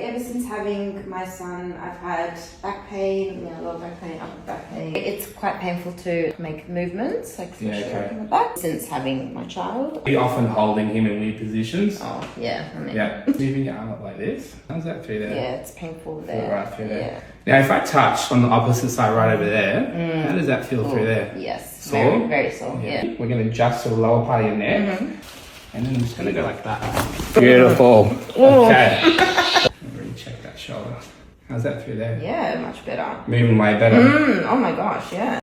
ever since having my son, I've had back pain, lower back pain, upper back pain. It's quite painful to make movements, like especially in the back, since having my child. Are you often holding him in weird positions? Oh, yeah. I mean, yeah. Moving your arm up like this. How's that feel there? yeah, it's painful there. Right through there. Yeah. Now, if I touch on the opposite side right over there, how does that feel through there? Yes. Sore? Very, very sore, yeah. We're going to adjust to the lower part of your neck. And then I'm just going to go like that. Beautiful. Okay. Really check that shoulder. How's that through there? Yeah, much better. Moving way better. Oh my gosh, yeah.